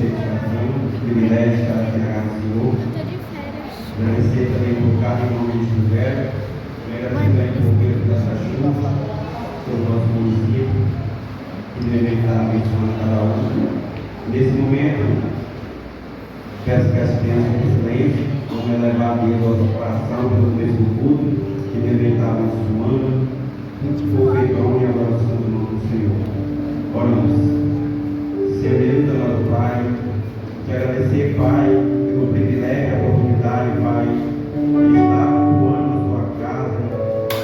certificação, privilégio de estar aqui na casa do Senhor. Agradecer também por cada irmão que estiver. Agradecer também por Pedro dessa chuva, pelo nosso município, que deve estar abençoando cada um. Nesse momento, peço que as crianças do silêncio vão elevar a Deus ao coração pelo mesmo culto, que deve estar abençoando, por perdão e adoração do nome do Senhor. Oramos. Senhor Deus, amado Pai, te agradecer, Pai, pelo privilégio e a oportunidade, Pai, de estar atuando na tua casa.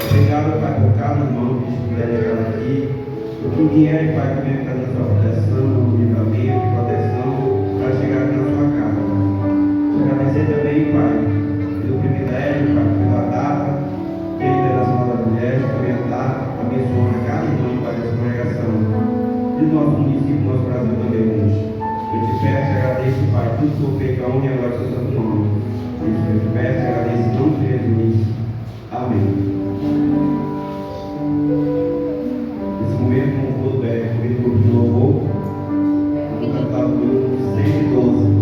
Obrigado, Pai, por cada irmão que estiver chegando aqui. O que vier, Pai, que venha fazer a sua proteção, livramento e proteção para chegar aqui na sua casa, Pai. Te agradecer também, Pai, pelo privilégio, Pai, pela data que a Internacional das Mulheres também a data, abençoando a cada irmão, Pai, dessa congregação. E no nosso município, nosso Brasil também hoje. Eu te peço e agradeço, Pai, tudo que eu feito, a honra e a glória do seu santo nome. Eu te peço e agradeço em nome de Jesus. Amém. Nesse momento, como puder, comigo no grupo de louvor, vou cantar o número 112.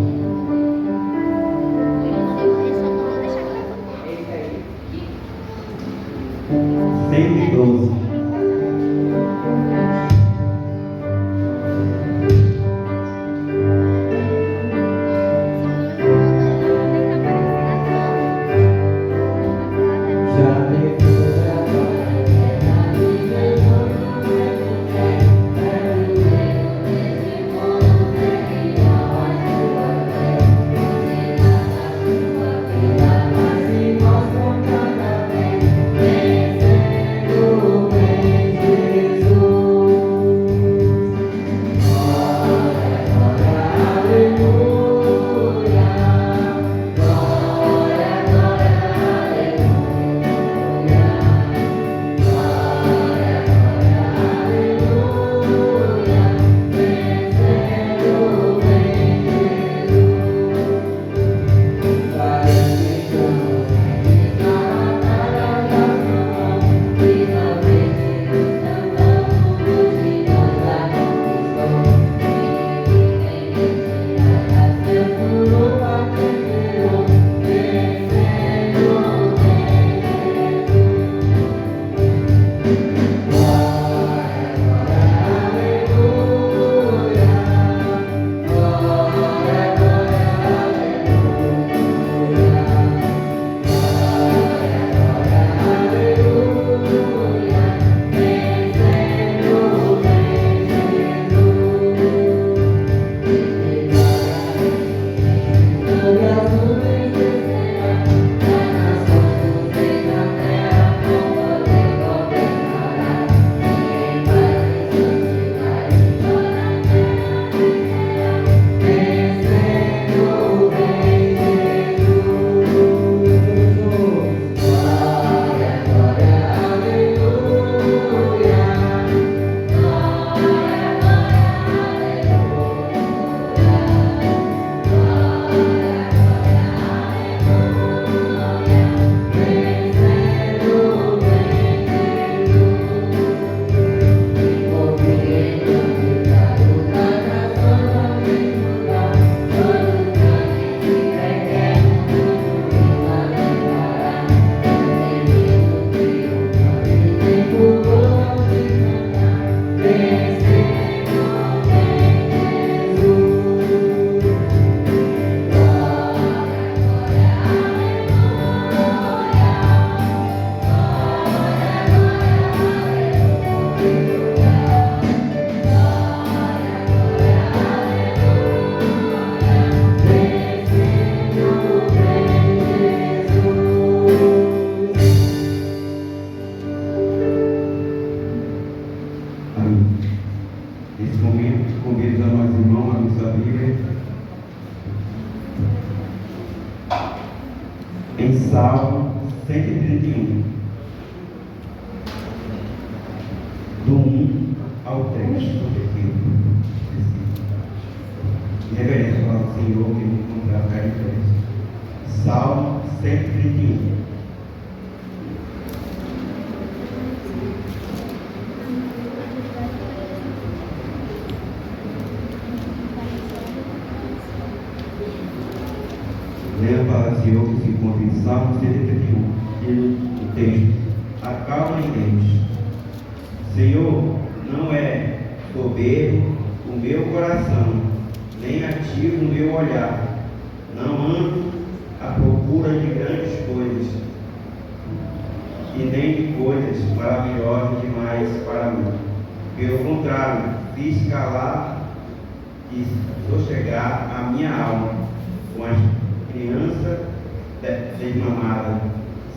Salmo 131, do 1 ao 3, reverência para o Senhor que me encontrar carinho. Salmo 131. a palavra do Senhor que se encontra em Salmo 131, e o texto: acalma em Deus. Senhor, não é soberbo o meu coração, nem ativo o meu olhar. Não ando à procura de grandes coisas, e nem de coisas maravilhosas demais para mim. Pelo contrário, fiz calar e sossegar a minha alma, com as crianças desmamadas.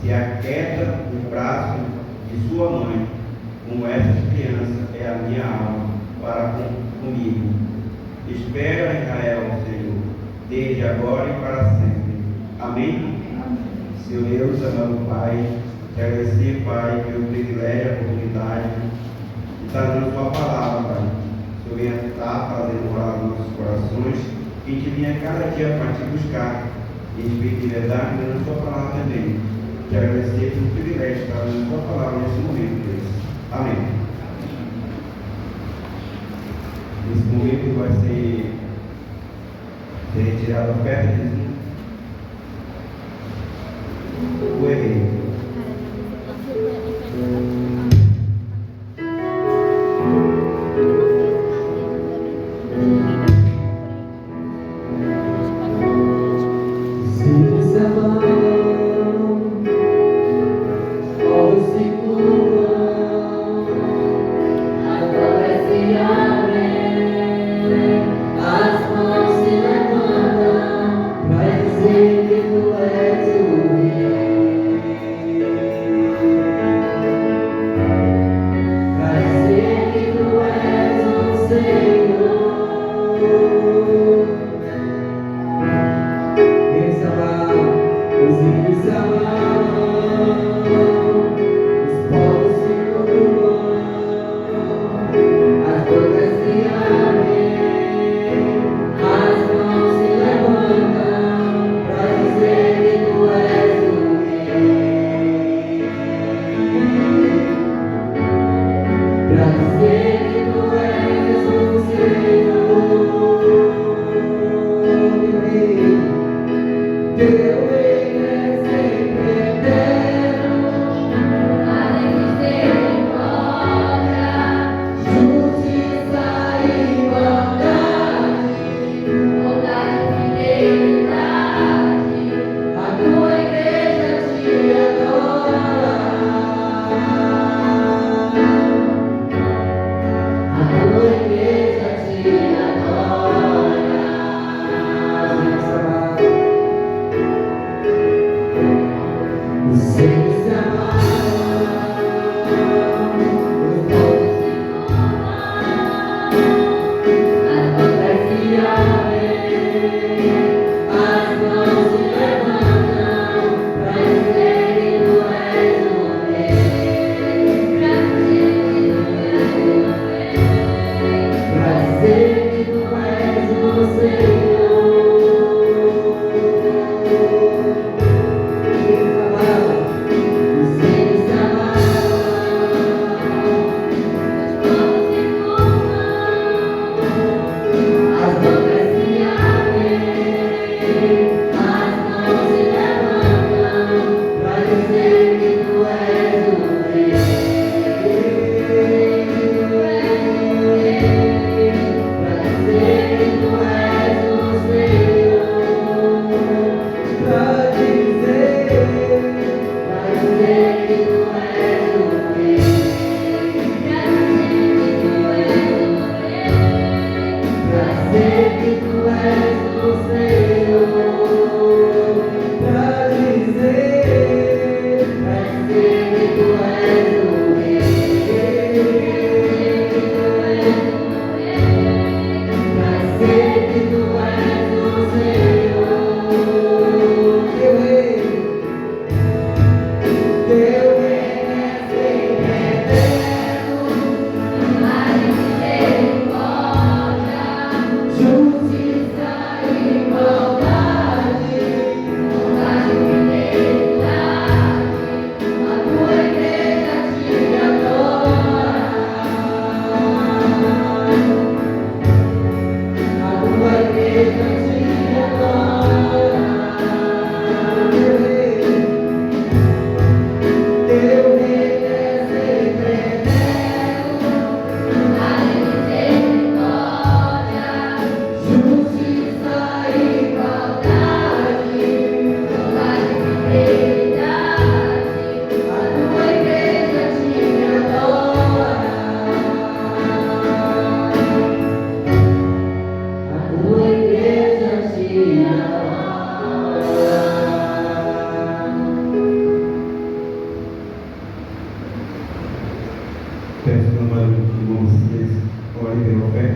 Se aquieta no braço de sua mãe, como essas crianças é a minha alma para comigo. Espera, Israel, Senhor, desde agora e para sempre. Amém? Senhor Deus, amado Pai, te agradecer, Pai, pelo privilégio, a oportunidade de estar dando Sua palavra, Pai. O Senhor venha estar fazendo morar nos nossos corações, que a gente venha cada dia para te buscar, em espírito de verdade, dando Sua palavra também. Te agradecer pelo privilégio de estar dando Sua palavra nesse momento, Deus. Amém. Nesse momento vai ser retirado a oferta de dízimo. O herdeiro. As mãos se levantam.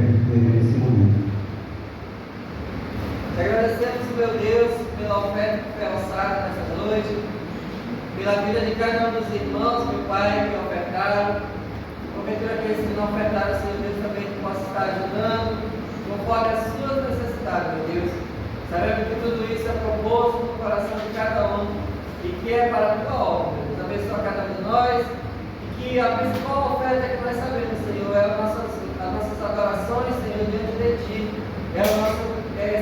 nesse momento. Te agradecemos, meu Deus, pela oferta que foi alçada nessa noite, pela vida de cada um dos irmãos, meu Pai, que ofertaram. Porventura aqueles que não ofertaram, Senhor Deus, também que possa estar ajudando, conforme as suas necessidades, meu Deus. Sabemos que tudo isso é proposto no coração de cada um e que é para a tua obra. Deus abençoa cada um de nós e que a principal oferta que nós sabemos, Senhor, é as nossas adorações, Senhor, diante de Ti. É o nosso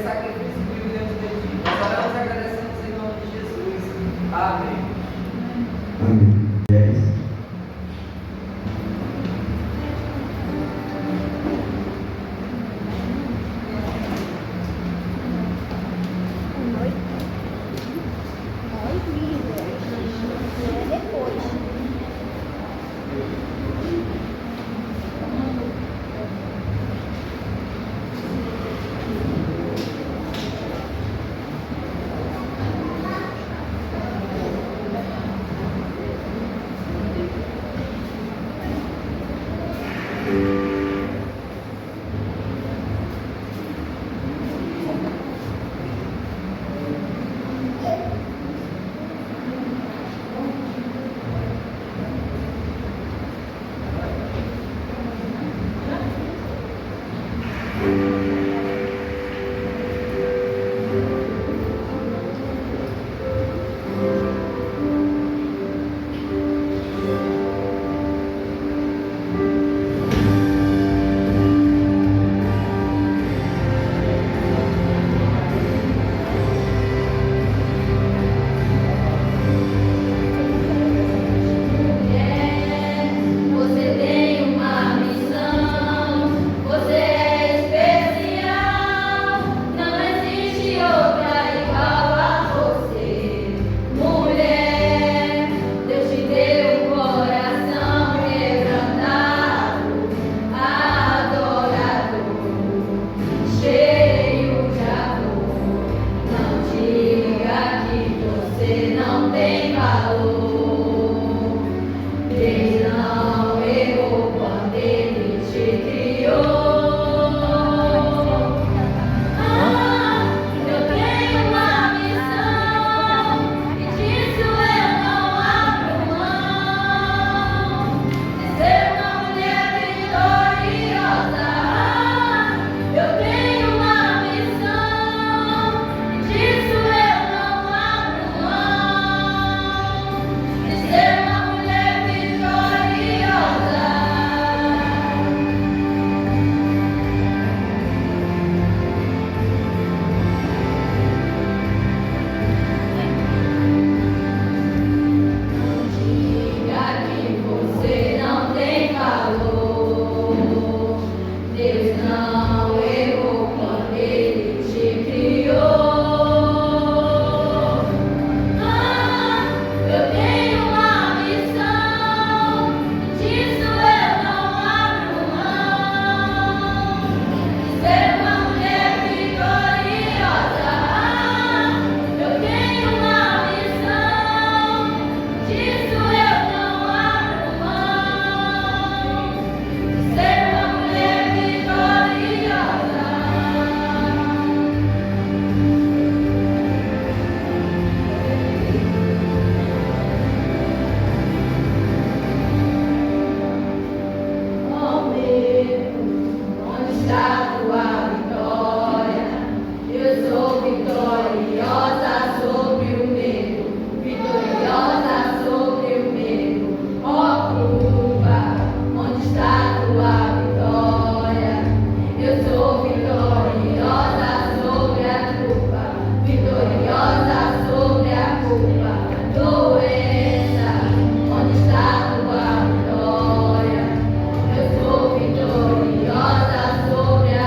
sacrifício vivo diante de Ti. Nós oramos e agradecemos em nome de Jesus. Amém. Amém. Vitoriosa sobre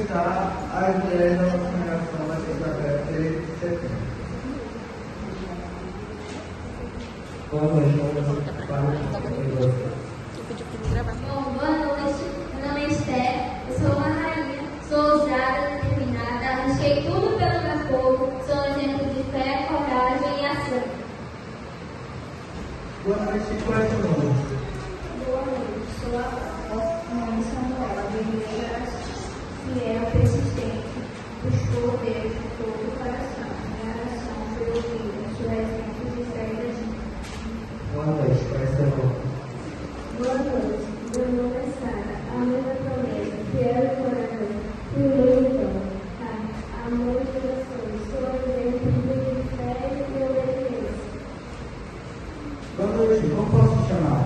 começar a ideia da nossa congregação vai ser através de setembro. Boa noite, Bom, boa noite. Meu nome é Esther, eu sou uma rainha, sou ousada, determinada, arrisquei tudo pelo meu povo, sou um exemplo de fé, coragem e ação. Boa noite, qual é o seu nome? Boa noite, sou a mãe Samuel, de igreja fiel, persistente, buscou Deus de todo o coração. Minha oração foi ouvida, sou exemplo de fé e da gente. Boa noite, qual é o seu nome? Boa noite, meu nome é Sara, a mesma promessa, fiel e corajosa, primeiro amor de orações, sou exemplo de fé e obediência. Boa noite, como posso te chamar?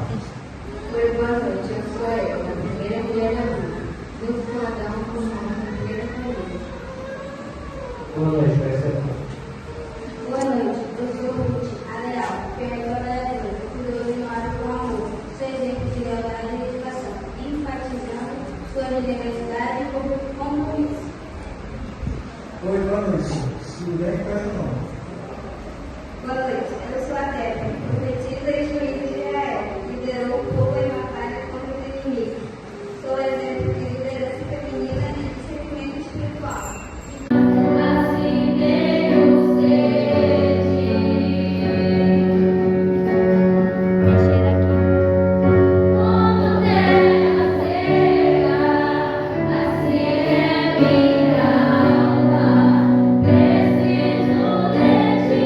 Oi, boa noite, eu sou eu, a primeira mulher da vida, junto com Adão, com o nome da primeira família. Boa noite, qual é o seu nome? Boa noite, eu sou Ruth, a leal, fiel e trabalhadora, cuidoso e amado com amor, sou exemplo de lealdade e dedicação, enfatizando sua generosidade e compromisso. Oi, boa noite. Tudo bem? Qual é o seu nome? Boa noite, eu sou a Débora, profetisa e juíza de Israel, liderou o povo em batalha contra os inimigos. Sou exemplo de liderança feminina e discernimento espiritual. Assim Deus como terra seca, assim é minha alma, preciso de Ti.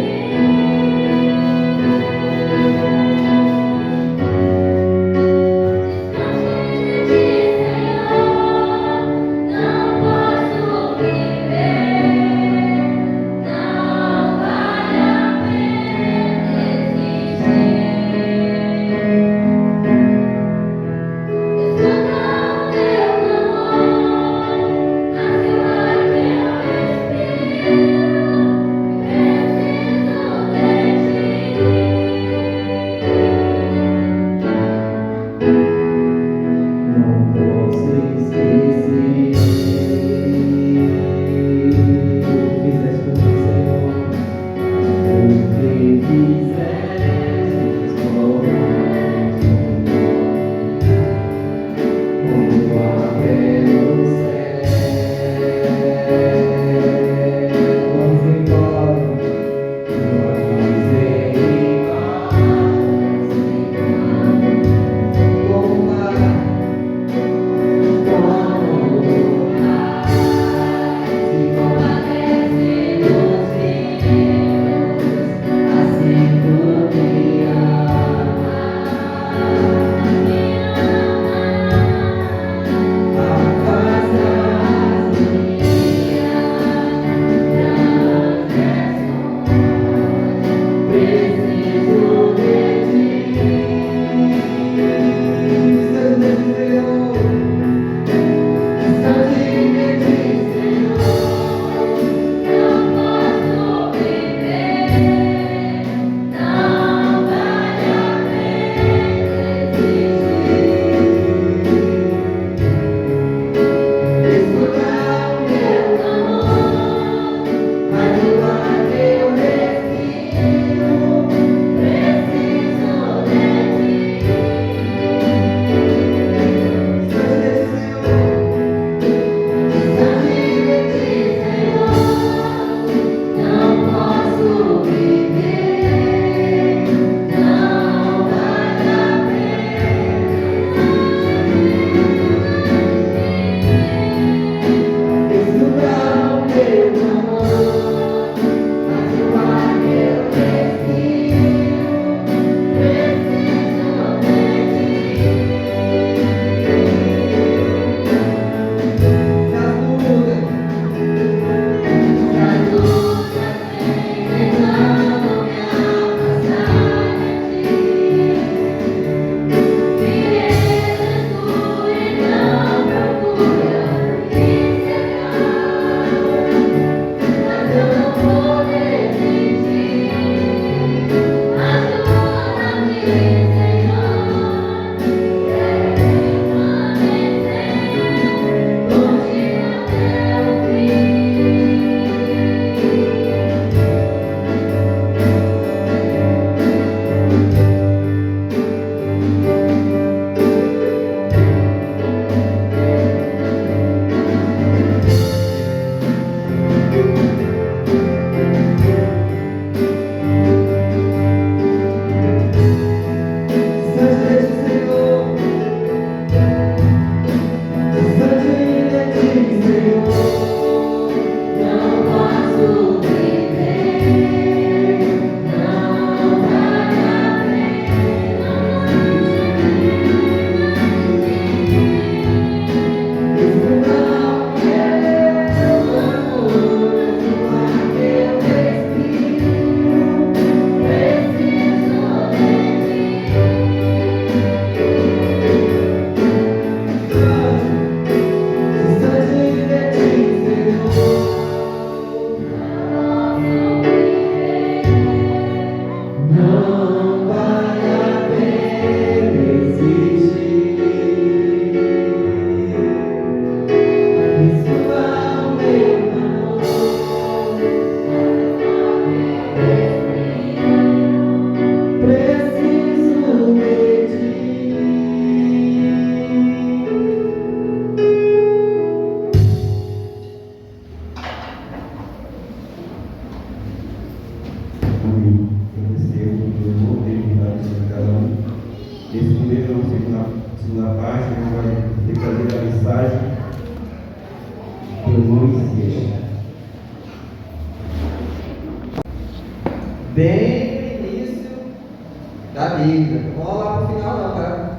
Bíblia. Não vamos lá para o final não, tá?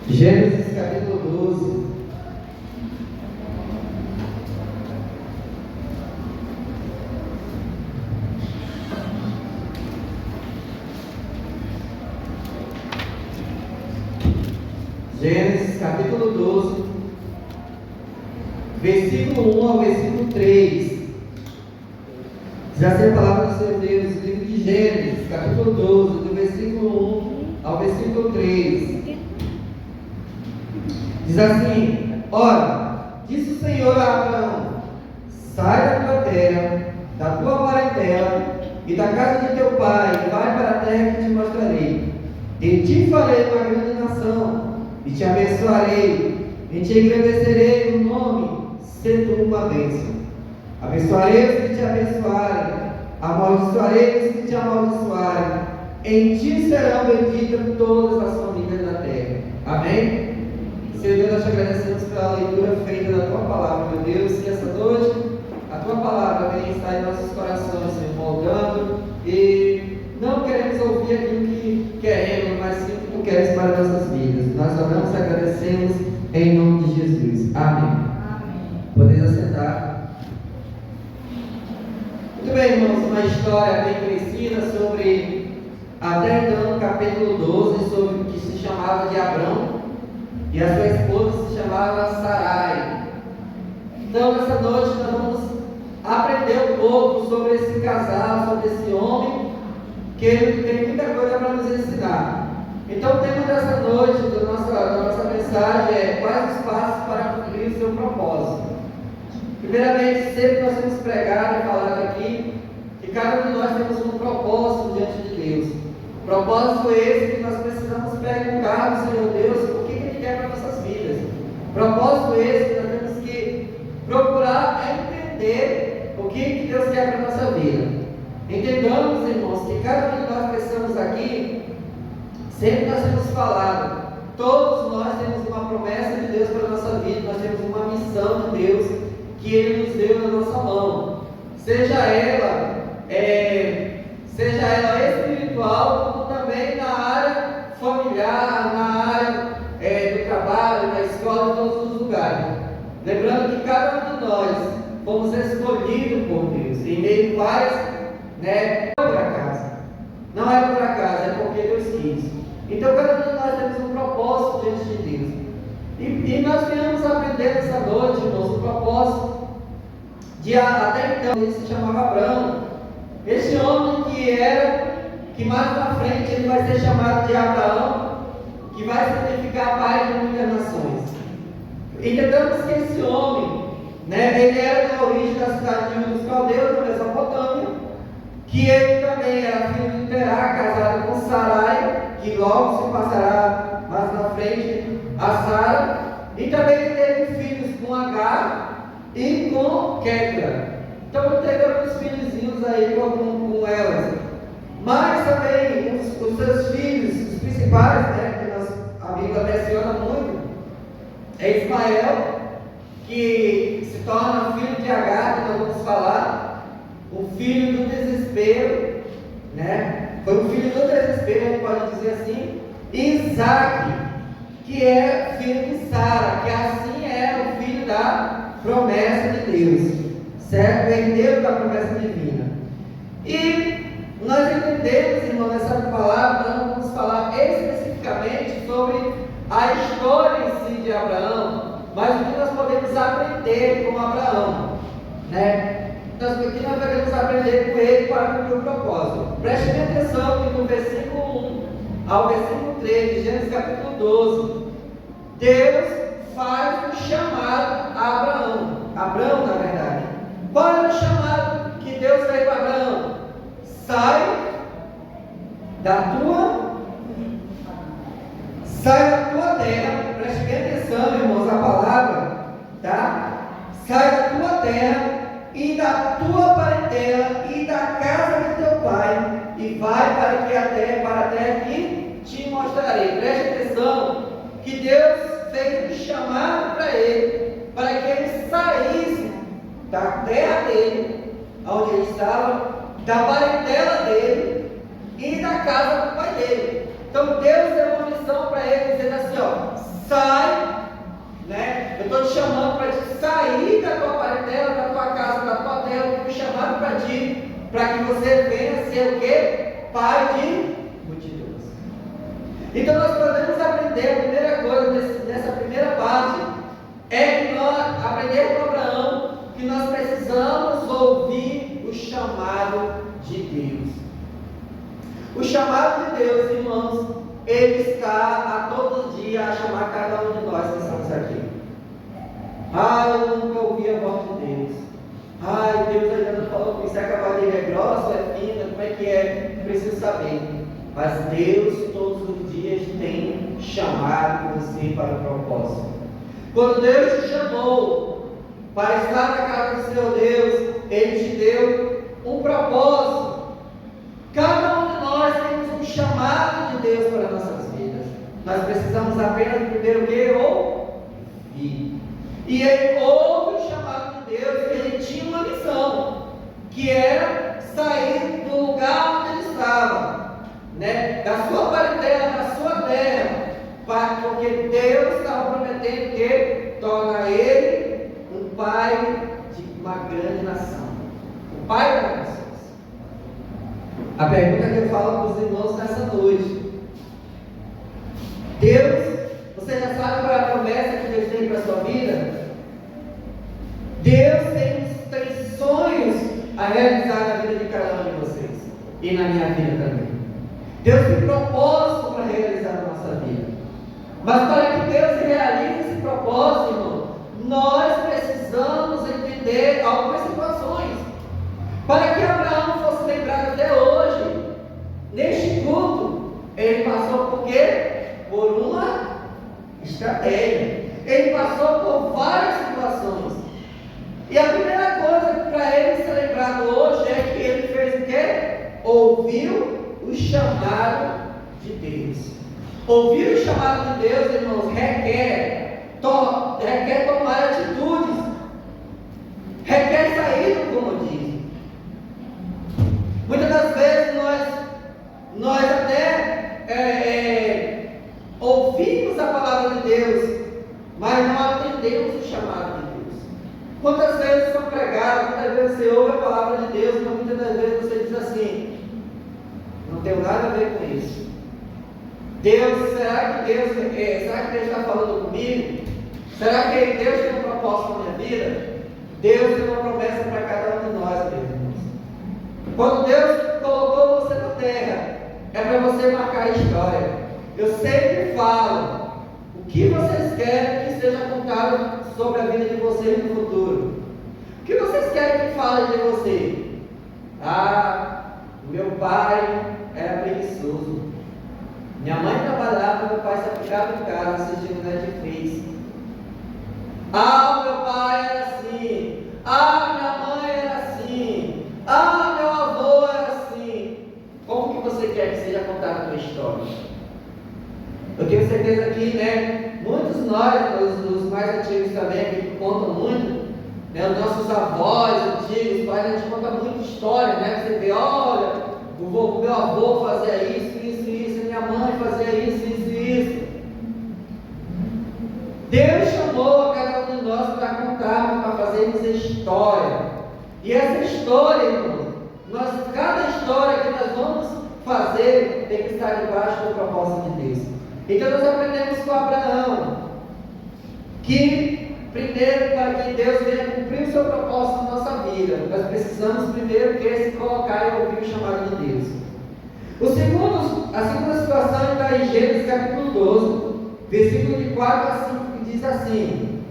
Gênesis capítulo 12. Gênesis capítulo 12, versículo 1 ao versículo 3. Diz assim a palavra do Senhor Deus, livro de Gênesis, capítulo 12, do versículo 1 ao versículo 3. Diz assim: Ora, disse o Senhor a Abraão: sai da tua terra, da tua parentela e da casa de teu pai, e vai para a terra que te mostrarei. De ti farei uma grande nação, e te abençoarei, e te engrandecerei o nome, sendo tu uma bênção. Abençoarei os que te abençoarem, amaldiçoarei os que te amaldiçoarem. Em ti serão benditas todas as famílias da terra. Amém? Senhor Deus, nós te agradecemos pela leitura feita da tua palavra, meu Deus, que essa noite a tua palavra venha estar em nossos corações, Senhor, moldando, e não queremos ouvir aquilo que queremos, mas sim o que tu queres para nossas vidas. Nós oramos e agradecemos em nome de Jesus. Amém. Podeis assentar. Muito bem, irmãos, uma história bem conhecida sobre, até então, no capítulo 12, sobre o que se chamava de Abrão, e a sua esposa se chamava Sarai. Então, nessa noite, nós vamos aprender um pouco sobre esse casal, sobre esse homem, que ele tem muita coisa para nos ensinar. Então, o tema dessa noite, da nossa mensagem é: quais os passos para cumprir o seu propósito? Primeiramente, sempre nós temos pregado e falado aqui que cada um de nós temos um propósito diante de Deus. Propósito esse que nós precisamos perguntar ao Senhor Deus o que Ele quer para nossas vidas. Propósito esse que nós temos que procurar entender o que Deus quer para nossa vida. Entendamos, irmãos, que cada um de nós que estamos aqui, sempre nós temos falado, todos nós temos uma promessa de Deus para a nossa vida, nós temos uma missão de Deus que Ele nos deu na nossa mão, seja ela espiritual, como também na área familiar, na área do trabalho, na escola, em todos os lugares. Lembrando que cada um de nós fomos escolhidos por Deus, em meio a várias, não é por acaso, não é por acaso, é porque Deus quis. Então cada um de nós temos um propósito diante de Deus. E nós viemos aprender nessa noite, irmãos, o propósito de, até então, ele se chamava Abrão. Esse homem que mais na frente ele vai ser chamado de Abraão, que vai significar pai de muitas nações. Entendamos que esse homem, ele era da origem da cidade de Ur dos Caldeus, na Mesopotâmia, que ele também era filho de Terá, casado com Sarai, que logo se passará mais na frente a Sara, e também ele teve filhos com Agar e com Quetra. Então ele teve alguns filhozinhos aí com elas, mas também os seus filhos, os principais, que a Bíblia menciona muito, é Ismael, que se torna filho de Agar, que nós vamos falar, o filho do desespero, foi o filho do desespero, a gente pode dizer assim. Isaac, que é filho de Sara, que assim é o filho da promessa de Deus, certo? O herdeiro da promessa divina. E nós entendemos, irmão, nessa palavra, nós vamos falar especificamente sobre a história em si de Abraão, mas o que nós podemos aprender com Abraão, o que nós devemos aprender com ele para cumprir o propósito. Preste atenção que no versículo 1 ao versículo 3 de Gênesis capítulo 12, Deus faz um chamado a Abraão, na verdade. Qual era o chamado que Deus fez para Abraão? Sai da tua terra, preste bem atenção, irmãos, a palavra, Sai da tua terra e da tua parentela e da casa de teu pai, e vai para a terra que te mostrarei. Preste atenção que Deus fez um chamado para ele, para que ele saísse da terra dele, onde ele estava, da parentela dele e da casa do pai dele. Então Deus deu uma missão para ele, dizendo assim, ó, sai, né? Eu estou te chamando para te sair da tua parentela, da tua casa, da tua terra, eu estou te chamando para ti, para que você venha ser o quê? Pai de multidões. Então nós podemos aprender, a primeira coisa nessa primeira parte, é que nós aprender com Abraão, que nós precisamos ouvir o chamado de Deus. O chamado de Deus, irmãos, ele está a todo dia a chamar cada um de nós que estamos aqui. Eu nunca ouvi a voz de Deus. Deus ainda não falou comigo, se a cavaleira é grossa, é fina, como é que é? Preciso saber. Mas Deus todos os dias tem chamado você para o propósito. Quando Deus te chamou para estar na casa do seu Deus, Ele te deu um propósito. Cada um de nós temos um chamado de Deus para nossas vidas. Nós precisamos apenas primeiro ouvir. E ele ouve o chamado de Deus, e ele tinha uma missão, que era sair do lugar onde ele estava, né? Da sua parentela, da sua terra, porque Deus estava prometendo que torna ele um pai de uma grande nação, o pai das nações. A pergunta que eu falo para os irmãos nessa noite: Deus, você já sabe qual é a promessa que Deus tem para a sua vida? Deus tem sonhos a realizar na vida de cada um de vocês e na minha vida também. Deus tem propósito para realizar na nossa vida. Mas para que Deus realize esse propósito, irmão, nós precisamos entender algumas situações. Para que Abraão fosse lembrado até hoje, neste culto, ele passou por quê? Por uma estratégia. Ele passou por várias situações. E a primeira coisa para ele ser lembrado hoje é que ele fez o quê? Ouviu o chamado de Deus. Ouvir o chamado de Deus, irmãos, requer tomar atitudes, requer sair do comodismo. Muitas das vezes nós até ouvimos a palavra de Deus, mas não atendemos o chamado de Deus. Quantas vezes são pregadas, quantas vezes você ouve a palavra de Deus, mas muitas das vezes você diz assim: não tenho nada a ver com isso. Será que Deus está falando comigo? Será que Deus tem um propósito na minha vida? Deus tem uma promessa para cada um de nós, meus irmãos. Quando Deus colocou você na terra, é para você marcar a história. Eu sempre falo: o que vocês querem que seja contado sobre a vida de vocês no futuro? O que vocês querem que fale de você? Meu pai era preguiçoso. Minha mãe trabalhava, meu pai só ficava em casa assistindo Netflix. Meu pai era assim. Minha mãe era assim. Meu avô era assim. Como que você quer que seja contada a tua história? Eu tenho certeza que, né, muitos de nós, os mais antigos também, que contam muito, né, os nossos avós antigos, pais, a gente conta muita história, né? Você vê, olha, o meu avô fazia isso, minha mãe fazia isso. Deus chamou a cada um de nós para contarmos, para fazermos história. E essa história, irmão, cada história que nós vamos fazer tem que estar debaixo do propósito de Deus. Então nós aprendemos com Abraão que primeiro, para que Deus venha cumprir o seu propósito na nossa vida, nós precisamos primeiro se colocar e ouvir o chamado de Deus. A segunda situação está em Gênesis capítulo 12, versículo de 4 a 5, que diz assim: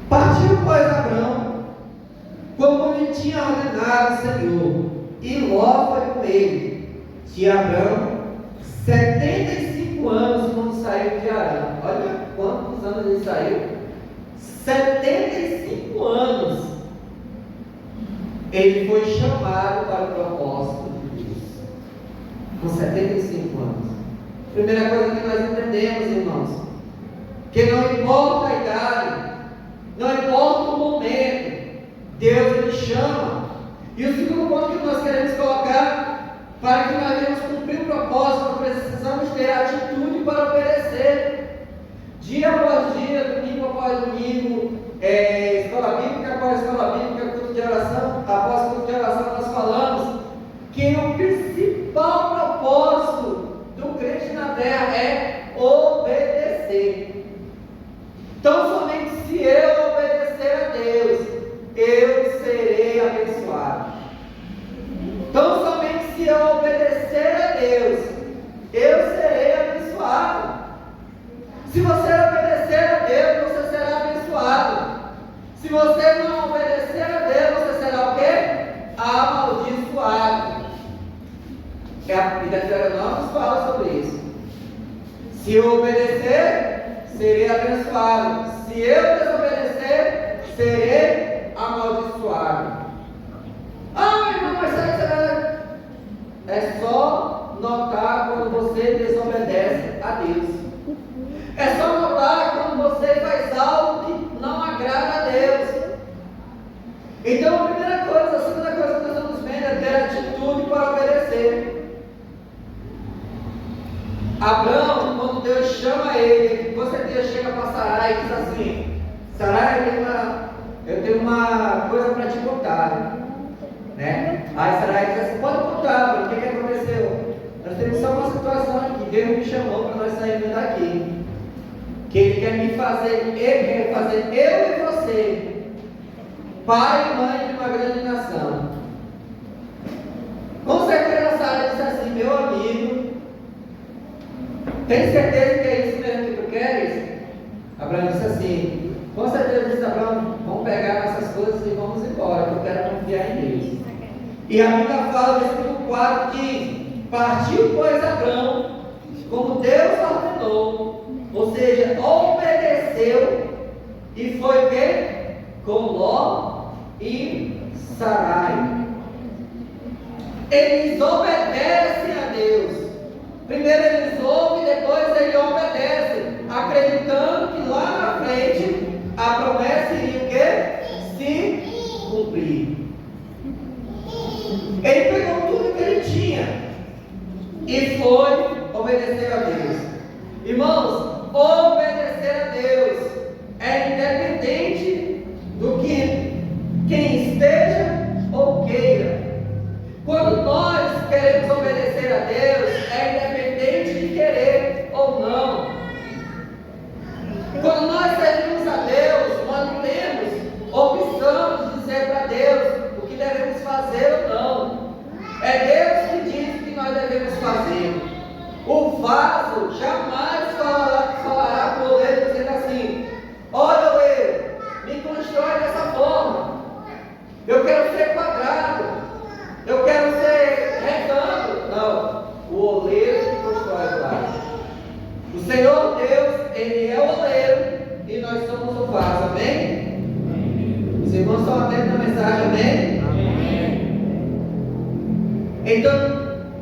partiu, pois, Abraão, como lhe tinha ordenado o Senhor, e Ló foi com ele. Tinha Abraão 75 anos quando saiu de Arã. Olha quantos anos ele saiu. 75 anos. Ele foi chamado para o propósito de Deus. Com 75 anos. Primeira coisa que nós entendemos, irmãos, que não importa a idade, Não importa o momento, Deus ele chama. E o segundo ponto que nós queremos colocar, para que nós venhamos cumprir o propósito, nós precisamos ter atitude para obedecer. Dia após dia, domingo após domingo, escola bíblica após escola bíblica, culto de oração após culto de oração, nós falamos que o principal propósito do crente na terra é obedecer. Então, somente se eu obedecer a Deus, eu serei abençoado. Então, somente se eu obedecer a Deus, eu serei abençoado. Se você obedecer a Deus, você será abençoado. Se você não obedecer a Deus, você será o quê? Amaldiçoado. A Bíblia de Deuteronômio fala sobre isso. Se eu obedecer, serei abençoado. Se eu desobedecer, serei amaldiçoado. Ah, irmão, mas será? É só notar quando você desobedece a Deus. É só notar quando você faz algo que não agrada a Deus. Então, a primeira coisa, a segunda coisa que nós estamos vendo é ter atitude para obedecer. Abraão, quando Deus chama ele, com certeza chega para Sarai e diz assim: Sarai, eu tenho uma coisa para te contar, né? Aí Sarai diz assim: pode contar, o que aconteceu? Nós temos só uma situação aqui, Deus me chamou para nós sairmos daqui, que Ele quer me fazer, Ele quer fazer eu e você pai e mãe de uma grande nação. Com certeza Sarai disse assim: meu amigo, tem certeza que é isso mesmo que tu queres? Abraão disse assim: com certeza, disse Abraão, vamos pegar nossas coisas e vamos embora, que eu quero confiar em Deus. E a Bíblia fala, versículo 4, diz: partiu, pois, Abraão, como Deus ordenou, ou seja, obedeceu, e foi que? Com Ló e Sarai. Eles obedecem a Deus. Primeiro eles ouvem, depois eles obedecem, acreditando que lá na frente a promessa iria o quê? Se cumprir. Ele pegou tudo que ele tinha e foi obedecer a Deus. Irmãos, obedecer a Deus é independente do que quem esteja ou queira. Quando nós queremos obedecer a Deus, é independente de querer ou não. Quando nós servimos a Deus, nós não temos opção de dizer para Deus o que devemos fazer ou não. É Deus que diz o que nós devemos fazer. O vaso jamais falará por ele dizendo assim: olha, oleiro, me constrói dessa forma. Eu quero ser quadrado. Eu quero ser retângulo. Não. O oleiro que constrói o vaso. O Senhor Deus, Ele é o oleiro e nós somos o vaso. Amém? Os irmãos estão atentos na mensagem. Amém? Então,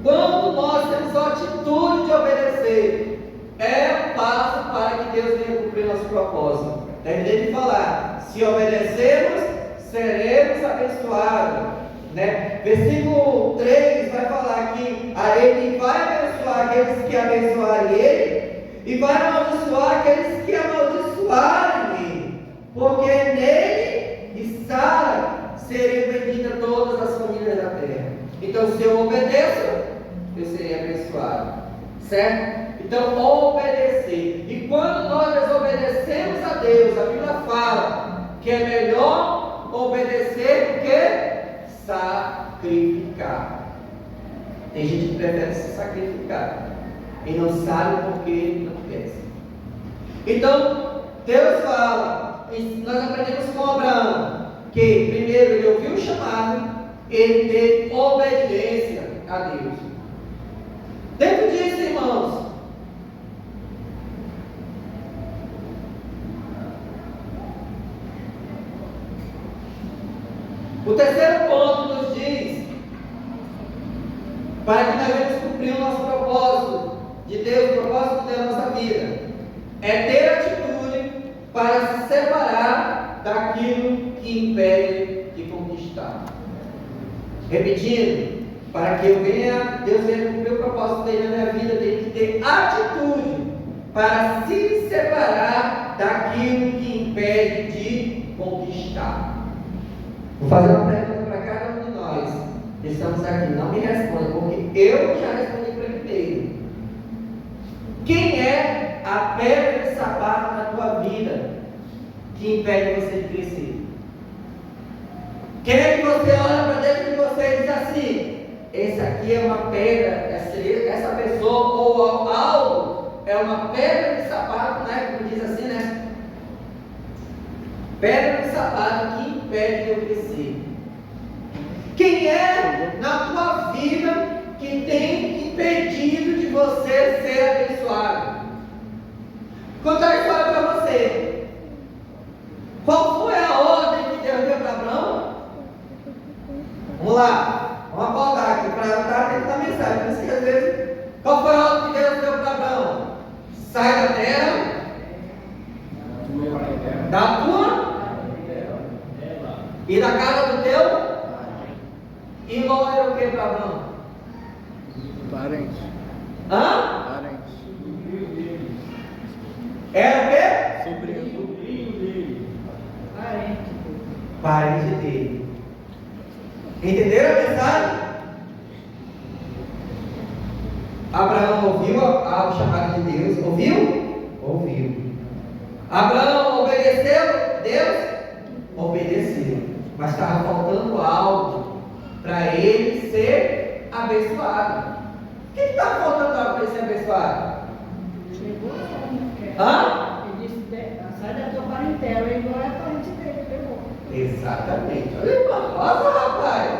quando nós temos a atitude de obedecer, é um passo para que Deus venha cumprir nosso propósito. Terminei de falar: se obedecermos, seremos abençoados, né? Versículo 3 vai falar que a Ele vai abençoar aqueles que abençoarem Ele, e vai amaldiçoar aqueles que amaldiçoarem Ele, porque nele e Sara seriam benditas todas as famílias da terra. Então, se eu obedeço, eu serei abençoado, certo? Então, obedecer. E quando nós desobedecemos a Deus, a Bíblia fala que é melhor obedecer do que sacrificar. Tem gente que prefere se sacrificar e não sabe por que não quer. Então, Deus fala, e nós aprendemos com Abraão, que primeiro ele ouviu o chamado, ele teve obediência a Deus. Dentro disso, irmãos, o terceiro ponto nos diz, para que nós venhamos cumprir o nosso propósito de Deus, o propósito da nossa vida, é ter atitude para se separar daquilo que impede de conquistar. Repetindo, para que Deus venha cumprir o propósito dele na minha vida, tem que ter atitude para se separar daquilo que impede de conquistar. Vou fazer uma pergunta para cada um de nós que estamos aqui. Não me responda, porque eu já respondi para ele primeiro. Quem é a pedra de sapato na tua vida que impede você de crescer? Quem é que você olha para dentro de você e diz assim: esse aqui é uma pedra, essa pessoa ou algo é uma pedra de sapato, né? Como diz assim, né? Pedra de sapato que impede de eu crescer. Quem é na tua vida que tem impedido de você ser abençoado? Vou contar a história para você. Qual foi a ordem que Deus deu para Abraão? Vamos lá, vamos acordar aqui para eu estar dentro da mensagem. Por isso que às vezes, qual foi a ordem que Deus deu para Abraão? Sai da terra, da tua e da casa do teu. E Ló era o que para Abraão? Parente. Hã? Parente. Era o quê? Sobrinho dele. Parente dele. Entenderam a mensagem? Abraão ouviu o chamado de Deus. Ouviu? Ouviu. Abraão obedeceu? Deus obedeceu. Mas estava faltando algo para ele ser abençoado. O que estava faltando algo para ele ser abençoado? Chegou a forma. Hã? Ele disse: sai da tua parentela, ele não é parente dele, pegou. Exatamente. Olha, rapaz.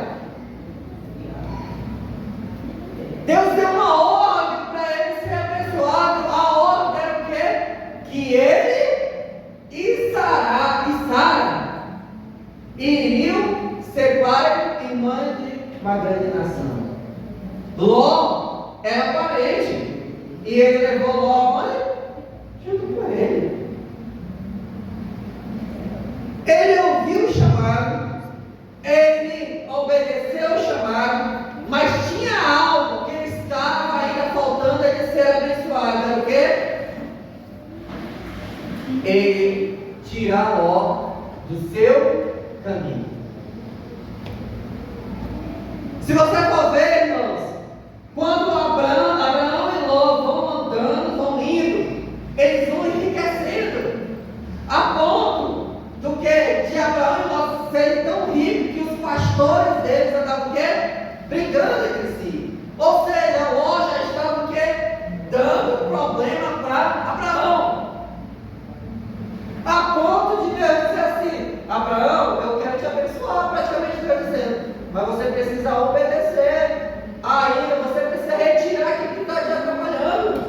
Deus deu uma ordem para ele ser abençoado. A ordem era o quê? Que ele e Sara iriam ser pai e mãe de uma grande nação. Ló era parente. E ele levou Ló a mãe junto com ele. Ele ouviu o chamado, ele obedeceu o chamado, mas tinha algo que estava ainda faltando ele ser abençoado. Era o quê? Ele tirar Ló do seu caminho. Se você for ver, irmãos, quando Abraão e Ló vão andando, vão indo, eles vão enriquecendo, a ponto do que de Abraão e Ló serem tão ricos que os pastores deles andavam o quê? Brigando entre si. Ou seja, Ló já estava o quê? Dando problema para Abraão. A ponto de Deus dizer assim: Abraão, eu quero te abençoar, praticamente Deus dizendo, mas você precisa obedecer. Ainda você precisa retirar aquilo que está te atrapalhando.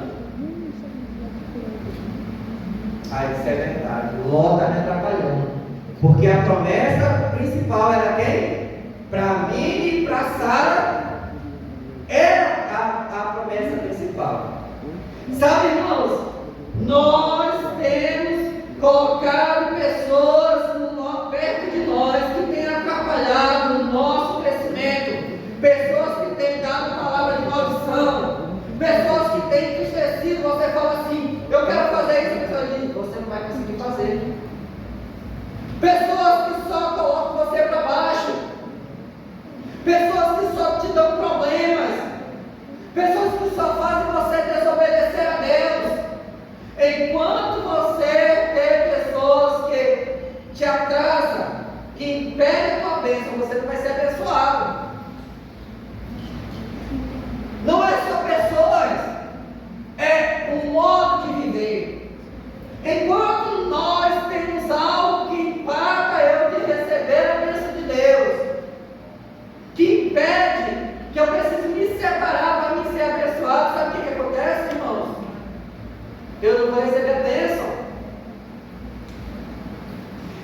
Ah, isso é verdade. Ló está me atrapalhando. Porque a promessa principal era quem? Para mim e para Sara. Era a promessa principal. Sabe, irmãos? Nós temos colocado pessoas perto de nós que têm atrapalhado o nosso crescimento. Pessoas que têm dado palavra de maldição. Pessoas que têm entristecido. Você fala assim: eu quero fazer isso. A pessoa diz: você não vai conseguir fazer. Pessoas que só colocam você para baixo. Pessoas que só te dão problemas. Pessoas que só fazem você desobedecer a Deus. Enquanto você tem pessoas que te atrasam, que impedem a tua bênção, você não vai ser abençoado. Não é só pessoas, é um modo de viver. Enquanto nós temos algo que impacta eu de receber a bênção de Deus, que impede que eu preciso me separar para me ser abençoado, sabe o que acontece, irmãos? Eu não vou receber a bênção.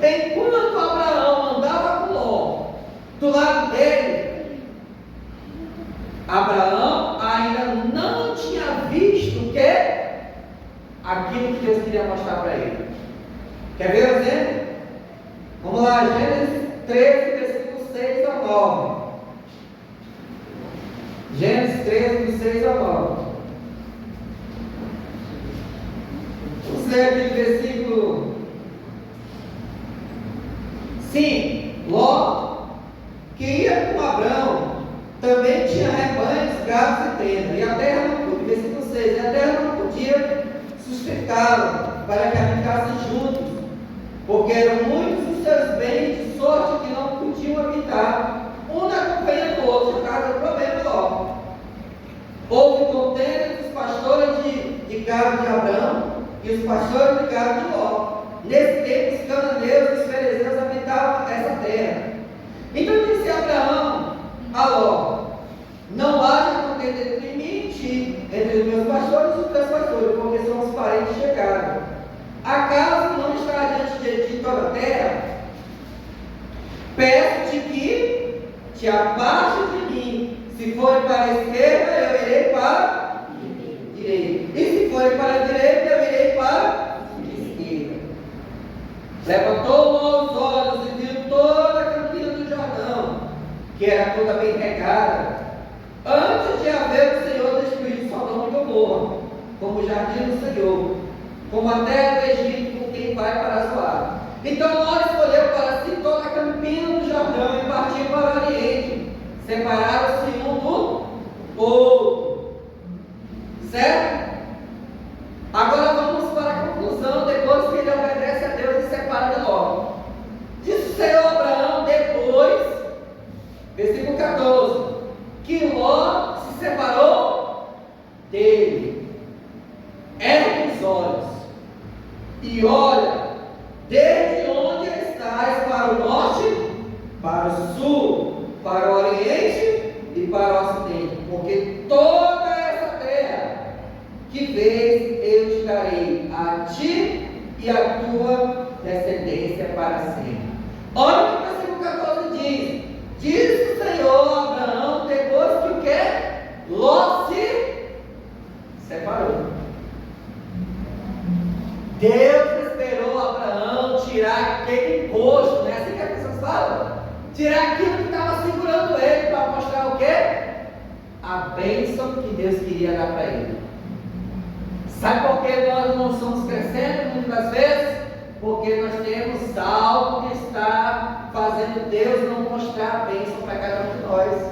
Enquanto Abraão andava com Ló do lado dele, Abraão ainda não tinha visto o quê? Aquilo que Deus queria mostrar para ele. Quer ver o exemplo? Vamos lá, Gênesis 13, versículo 6 a 9. Gênesis 13, do 6 a 9. Vamos ler aquele versículo. Sim, Ló, que ia com Abrão, também tinha rebanhos, gados e tenda, e a terra não podia, versículo 6, e a terra não podia sustentá-lo, para que habitassem juntos, porque eram muitos os seus bens, de sorte que não podiam habitar, um na companhia do outro, por causa do problema de Ló. Houve contenda dos pastores de gado de Abrão e os pastores de gado de Ló. Nesse tempo, os cananeus e os fariseus habitavam essa terra. Então disse Abraão a Ló: não haja contenda entre mim e ti, entre os meus pastores e os teus pastores, porque somos parentes chegados. Acaso não está diante de ti toda a terra? Peço-te que te apartes de mim. Se for para a esquerda, eu irei para a direita. E se for para a direita, eu irei para a esquerda. Levantou os olhos e viu toda a campina do Jordão, que era toda bem regada, antes de haver o Senhor destruído Sodoma e Gomorra, como o jardim do Senhor, como a terra do Egito, com quem vai para Zoar. Então Ló escolheu para si toda a campina do Jordão e partiu para o Oriente. Separaram-se um do outro. Certo? Agora vamos para a conclusão, depois que ele obedece a Deus e separa de Ló. Disse o Senhor a Abraão depois, versículo 14, que Ló se separou dele. Ergue os olhos e olha desde onde estás, para o norte, para o sul, para o oriente e para o ocidente, porque toda essa terra que vês eu te darei a ti e a tua descendência para sempre. Olha o que o versículo 14 diz. Diz o Senhor a Abraão depois que o que? Ló se separou. Deus esperou Abraão tirar aquele imposto, não é assim que as pessoas falam? Tirar aquilo que estava segurando ele para mostrar o quê? A bênção que Deus queria dar para ele. Sabe por que nós não estamos crescendo muitas das vezes? Porque nós temos algo que está fazendo Deus não mostrar a bênção para cada um de nós.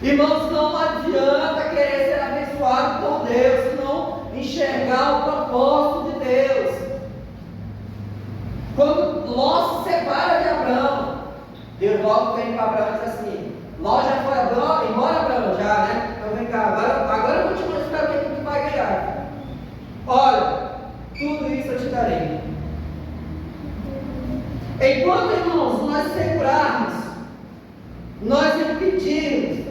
Irmãos, não adianta querer ser abençoado por Deus, não enxergar o propósito de Deus. Quando Ló se separa de Abraão, Deus logo vem para Abraão e diz assim: Ló já foi embora, Abraão, já, né? Então vem cá, agora eu vou te mostrar o que tu vai ganhar. Olha, tudo isso eu te darei. Enquanto, irmãos, nós segurarmos, nós impedirmos,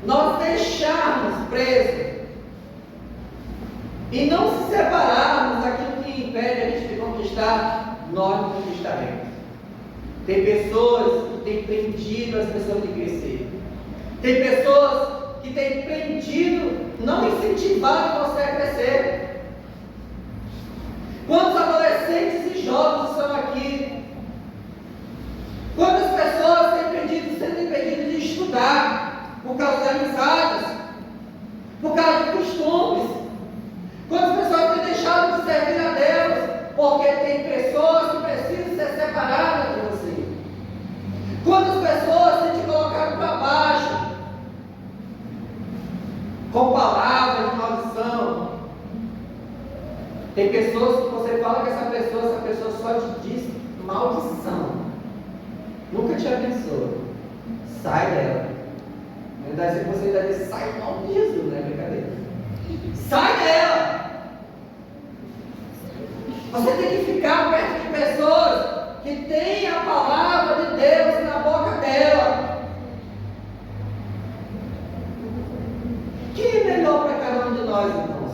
nós deixarmos preso e não se separarmos daquilo que impede a gente de conquistar, nós não conquistaremos. Tem pessoas que têm prendido as pessoas de crescer. Tem pessoas que têm prendido, não incentivado você a crescer. Quantos adolescentes e jovens estão aqui? Quantas pessoas têm sendo impedidas de estudar por causa de amizades, por causa de costumes? Quantas pessoas têm deixado de servir a Deus porque tem pessoas que precisam ser separadas de você? Quantas pessoas têm te colocado para baixo com palavras de maldição? Tem pessoas que você fala que essa pessoa só te diz maldição, nunca te abençoa. Sai dela. Você ainda diz: sai em nome de Jesus, não é brincadeira. Sai dela. Você tem que ficar perto de pessoas que têm a palavra de Deus na boca dela. Quem é melhor para cada um de nós, irmãos?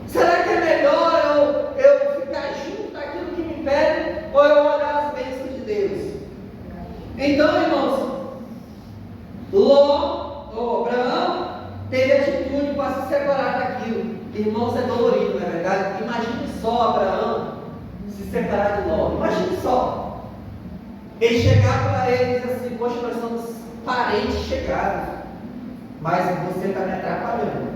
Será que é melhor eu ficar junto daquilo que me impede, ou eu olhar as bênçãos de Deus? Então, irmãos, Abraão teve atitude para se separar daquilo. Irmãos, é dolorido, não é verdade? Imagine só Abraão se se separar de Ló. Imagine só. Ele chegar para ele e dizer assim: poxa, nós somos parentes chegados, mas você está me atrapalhando.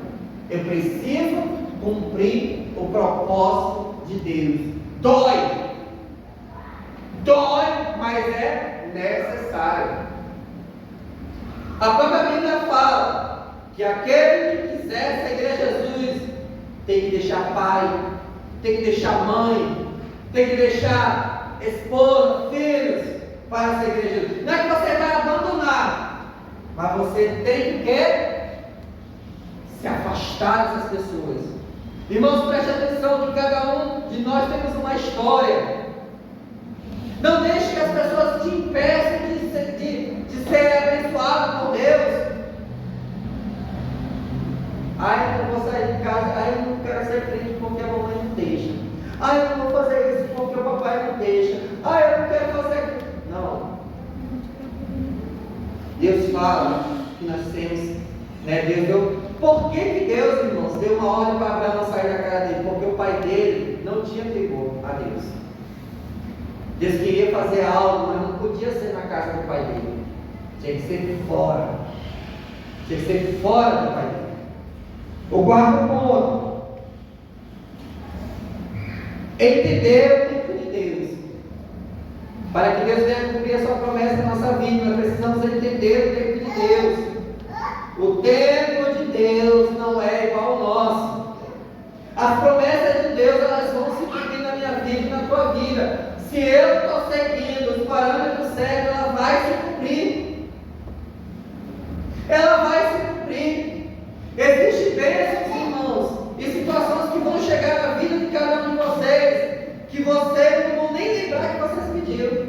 Eu preciso cumprir o propósito de Deus. Dói, mas é necessário. A própria Bíblia fala que aquele que quiser seguir a Jesus tem que deixar pai, tem que deixar mãe, tem que deixar esposa, filhos, para seguir a Jesus. Não é que você vai abandonar, mas você tem que se afastar dessas pessoas. Irmãos, preste atenção que cada um de nós temos uma história. Não deixe que as pessoas te impeçam de ser abençoado por Deus. Eu não vou sair de casa, eu não quero ser crente porque a mamãe não deixa. Eu não vou fazer isso porque o papai não deixa. Eu não quero fazer. Não. Deus fala que nós temos, Deus deu. Por que Deus, irmãos, deu uma ordem para Abraão sair da casa dele? Porque o pai dele não tinha temor a Deus. Deus queria fazer algo, mas não podia ser na casa do pai dele. Tinha que ser fora. Tinha que ser fora do pai dele. O quarto ponto. Entender o tempo de Deus. Para que Deus venha cumprir a sua promessa na nossa vida, nós precisamos entender o tempo de Deus. O tempo de Deus não é igual ao nosso. As promessas de Deus, elas vão se cumprir na minha vida e na tua vida. Se eu estou seguindo os parâmetros certos, ela vai se cumprir. Ela vai se cumprir. Existem bênçãos, irmãos, e situações que vão chegar na vida de cada um de vocês, que vocês não vão nem lembrar que vocês pediram.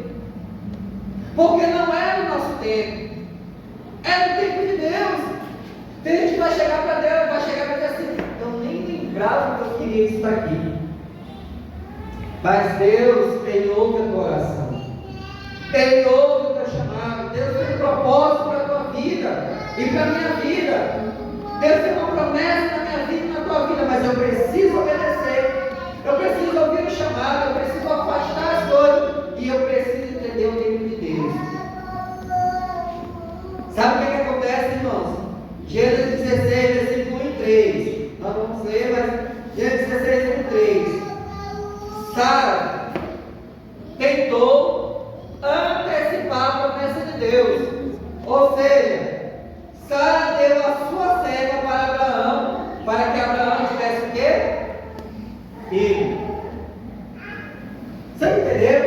Porque não é no nosso tempo. É no tempo de Deus. Tem gente que vai chegar para Deus, vai chegar para Deus assim: eu nem lembrava que eu queria isso aqui. Mas Deus, Ele ouve a tua oração. Ele ouve o teu chamado. Deus tem um propósito para a tua vida e para a minha vida. Deus tem uma promessa na minha vida e na tua vida, mas eu preciso obedecer. Eu preciso ouvir o chamado, eu preciso afastar as coisas e eu preciso entender o tempo de Deus. Sabe o que acontece, irmãos? Gênesis 16, versículo 1 e 3. Nós vamos ler, mas Gênesis 16, 1 e 3. Sara tentou antecipar a promessa de Deus. Ou seja, Sara deu a sua serva para Abraão, para que Abraão tivesse o quê? Filho. Você entendeu?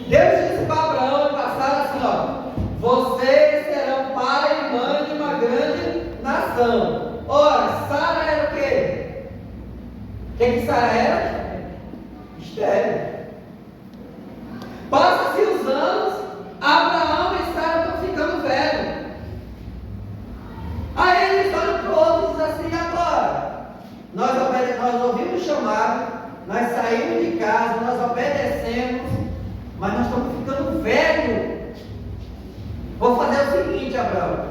Deus disse para Abraão e para Sara assim: vocês serão pai e mãe de uma grande nação. Ora, Sara era o quê? O que Sara era? Estéril. Passa-se os anos, Abraão e Sara estão ficando velhos. Aí eles olham para o outro e dizem assim: agora, nós ouvimos o chamado, nós saímos de casa, nós obedecemos, mas nós estamos ficando velhos. Vou fazer o seguinte, Abraão: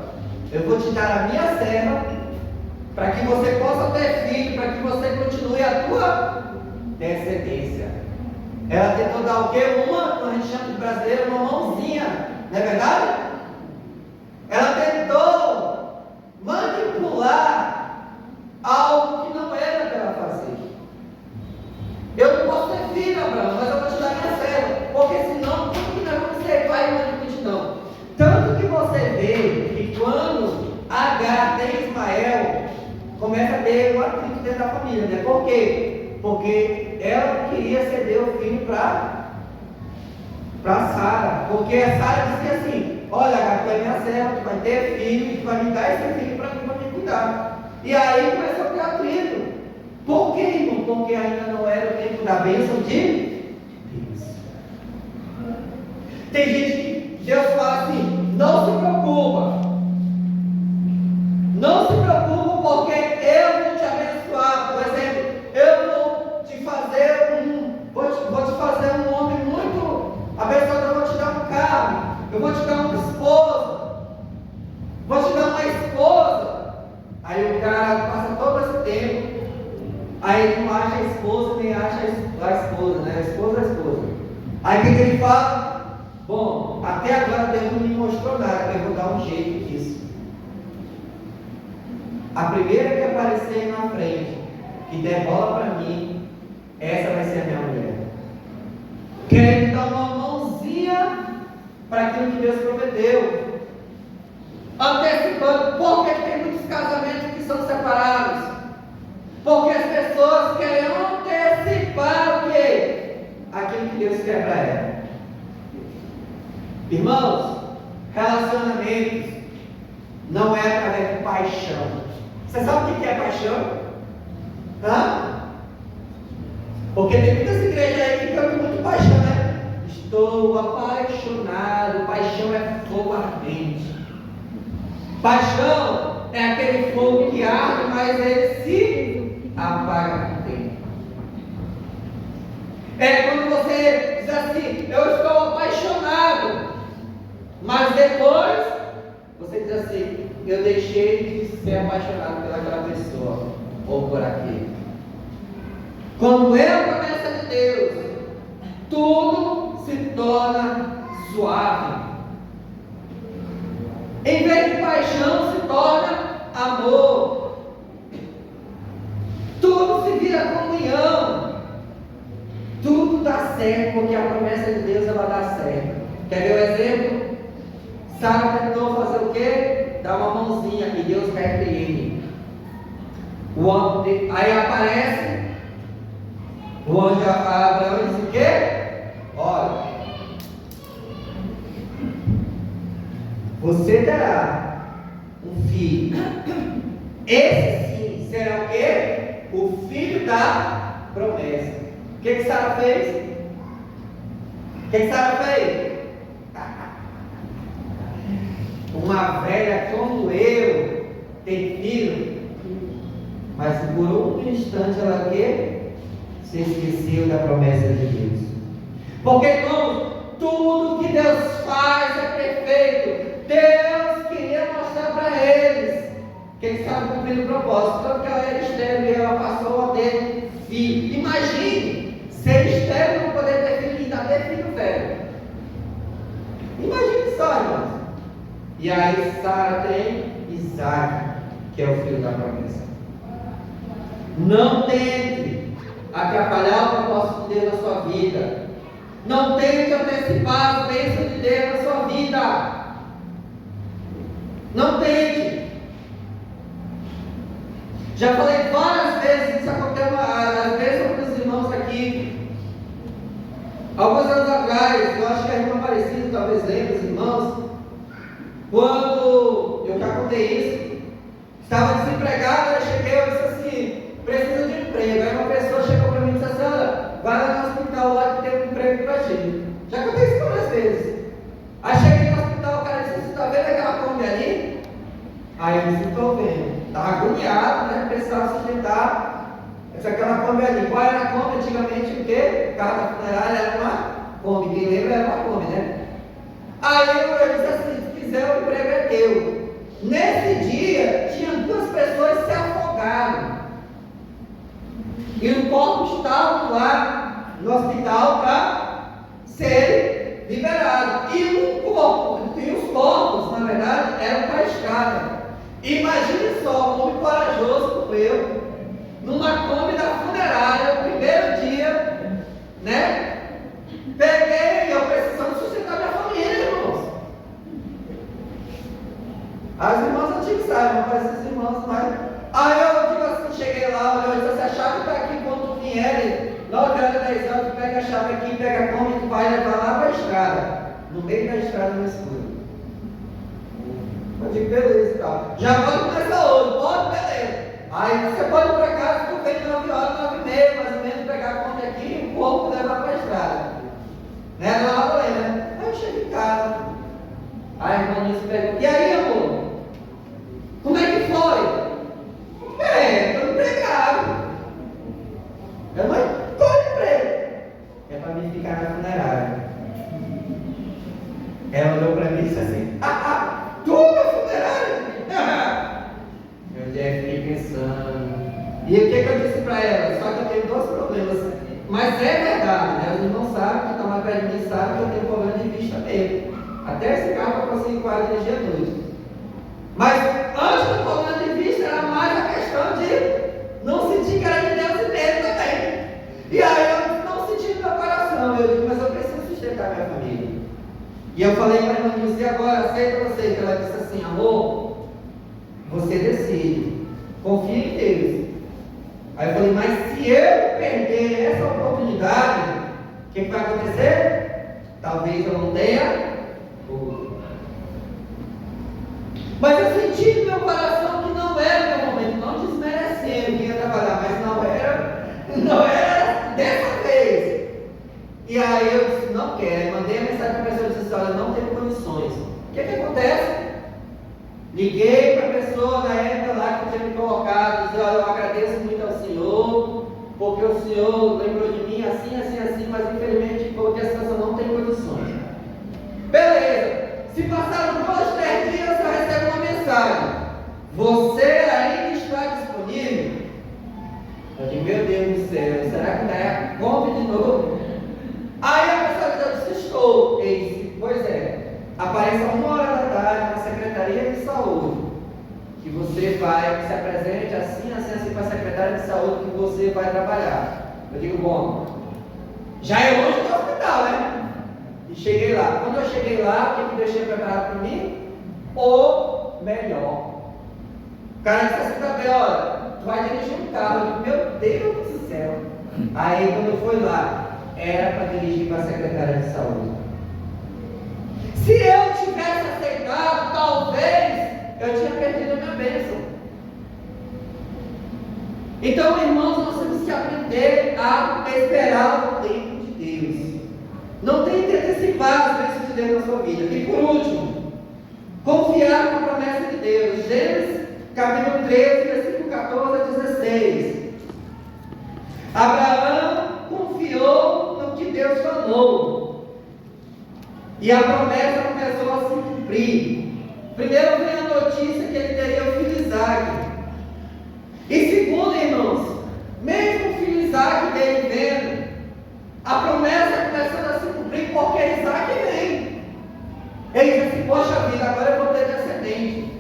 eu vou te dar a minha serva, para que você possa ter filho, para que você continue a tua descendência. Ela tentou dar o quê? A gente chama de brasileiro, uma mãozinha, não é verdade? Ela tentou manipular algo que não era para ela fazer. Eu não posso ter filho, Abraão, mas eu vou te dar minha serva, porque senão tudo que nós vamos ser pai e mãe de multidão. Tanto que você vê que quando Agar tem Ismael, começa a ter um atrito dentro da família, né? Por quê? Porque ela queria ceder o filho para Sara. Porque a Sara dizia assim: olha, Agar, tu é minha serva, tu vai ter filho e tu vai me dar esse filho para me cuidar. E aí começou a ter atrito. Por quê, irmão? Porque ainda não era o tempo da bênção de Deus. Tem gente que Deus fala assim: não se preocupa. Não se preocupa, porque eu vou te abençoar. Por exemplo, eu vou te fazer um homem muito abençoado. Eu vou te dar um carro, eu vou te dar uma esposa, vou te dar uma esposa. Aí o cara passa todo esse tempo, Aí não acha a esposa, nem acha a esposa, né? A esposa é a esposa. Aí o que ele fala? Bom, até agora Deus não me mostrou nada, eu vou dar um jeito nisso. A primeira que aparecer aí na frente, que der bola para mim, essa vai ser a minha mulher. Querendo dar uma mãozinha para aquilo que Deus prometeu. Antecipando. Por que tem muitos casamentos que são separados? Porque as pessoas querem antecipar o quê? Aquilo que Deus quer para ela. Irmãos, relacionamentos não é através de paixão. Você sabe o que é paixão? Hã? Porque tem muitas igrejas aí que cantam muito paixão, né? Estou apaixonado. Paixão é fogo ardente. Paixão é aquele fogo que arde, mas ele se apaga com o tempo. É quando você diz assim, eu estou apaixonado, mas depois você diz assim, eu deixei de ser apaixonado pelaquela pessoa ou por aquele. Quando é a promessa de Deus, tudo se torna suave. Em vez de paixão, se torna amor. Tudo se vira comunhão. Tudo dá certo, porque a promessa de Deus ela dá certo. Quer ver o exemplo? Sara tentou fazer o quê? Dar uma mãozinha e Deus repreende. Aí aparece o anjo Abraão e diz o quê? Olha, você terá um filho. Esse sim será o quê? O filho da promessa. O que Sara fez? O que Sara fez? Uma velha como eu tem filho, mas por um instante ela quê? Se esqueceu da promessa de Deus. Porque, irmãos, tudo que Deus faz é perfeito. Deus queria mostrar para eles que Ele estava cumprindo o propósito. Tanto que ela era estéril e ela passou a ter filho. Imagine ser estéril e não poder ter filho e ainda ter filho velho. Imagine só, irmãos. E aí Sara tem Isaac, que é o filho da promessa. Não tente atrapalhar o propósito de Deus na sua vida. Não tente antecipar as bênçãos de Deus na sua vida. Não tente. Já falei várias vezes, isso aconteceu às vezes com os irmãos aqui. Alguns anos atrás, eu acho que a irmã Aparecida talvez lembre, os irmãos, quando eu já contei isso, estava desempregado, eu cheguei, eu disse assim, precisa de emprego. Aí uma pessoa chegou para mim e disse assim, olha, vai lá no hospital lá que tem um emprego para ti. Já contei isso várias vezes. Aí cheguei no hospital, o cara disse, você está vendo aquela Kombi ali? Aí eu disse, estou vendo. Estava agoniado, né? Precisava sustentar aquela Kombi ali. Qual era a Kombi? Antigamente o quê? O carro da funerária era uma Kombi. Quem lembra era uma Kombi, né? Aí eu disse assim, se quiser o emprego é teu. Nesse dia, tinha 2 pessoas se afogaram. E o corpo estava lá no hospital para ser liberado. E os corpos, na verdade, eram para a estrada. Imagine só, um homem corajoso como eu, numa Kombi da funerária, no primeiro dia, né? Peguei, eu precisando sustentar minha família, irmãos. As irmãs antigas sabem, mas esses irmãos, mas. Aí eu digo assim, cheguei lá, eu disse, a chave está aqui quando vierem, 9 horas, 10 horas, tu pega a chave aqui, pega a Kombi, tu vai levar lá para a estrada, no meio da estrada no escuro. Eu digo, beleza e tal. Já pode começar hoje, pode, beleza. Aí você pode ir para casa, tu vem 9 horas, 9h30, mais ou menos, pegar a Kombi aqui e o corpo levar para a estrada. Né, dona Madalena, né? Aí eu chego em casa. Aí a irmã disse, pergunta, e aí, amor? Como é que foi? Estou empregado. Eu não estou de emprego. É para mim ficar na funerária. Ela olhou para mim e disse assim, tu na funerária? Eu fiquei pensando, E o que eu disse para ela? Só que eu tenho dois problemas. Mas é verdade, né? Os irmãos sabem, que estão mais perto de mim, sabem que eu tenho problema de vista mesmo. Até esse carro eu consegui quase dirigir à noite. Mas antes do problema de vista era mais a questão de não sentir que era de Deus e dele também. E aí eu não senti no meu coração. Eu digo, mas eu preciso sustentar minha família. E eu falei para a irmã Nilce, e agora aceita você? Ela disse assim, amor, você decide. Confia em Deus. Aí eu falei, mas se eu perder essa oportunidade, o que vai acontecer? Talvez eu não tenha outra. Mas eu senti no meu coração que não era o meu momento, não desmerecendo que ia trabalhar, mas não era dessa vez. E aí eu disse, não quero. Mandei a mensagem para a pessoa e disse, olha, não tenho condições. O que acontece? Liguei para a pessoa na época lá que tinha me colocado, disse, olha, eu agradeço muito ao Senhor, porque o Senhor lembrou de mim assim, assim, assim, mas infelizmente porque a situação não tem condições. Beleza. Se passaram 2, 3 dias, eu recebo uma mensagem. Você ainda está disponível? Eu digo, meu Deus do céu, será que dá conta de novo? Aí a pessoa diz, eu disse, estou. Ele disse, pois é, apareça 1h na Secretaria de Saúde, que você vai, se apresente assim, assim, assim para a Secretaria de Saúde que você vai trabalhar. Eu digo, bom, já é longe do hospital, né? E cheguei lá. Quando eu cheguei lá, o que deixei preparado para mim? O melhor. O cara disse assim também, olha, tu vai dirigir um carro. Eu digo, meu Deus do céu. Aí quando eu fui lá, era para dirigir para a Secretaria de Saúde. Se eu tivesse aceitado, talvez eu tinha perdido a minha bênção. Então, irmãos, nós temos que aprender a esperar o tempo de Deus. Não tente antecipar as bênçãos de Deus na sua vida. E por último, confiar na promessa de Deus. Gênesis capítulo 13, versículo 14 a 16. Abraão confiou no que Deus falou. E a promessa começou a se cumprir. Primeiro veio a notícia que ele teria o filho Isaac. E segundo, irmãos, mesmo o filho Isaac dele vendo, a promessa começando a se cumprir porque Isaac vem. Ele diz assim, poxa vida, agora eu vou ter descendente.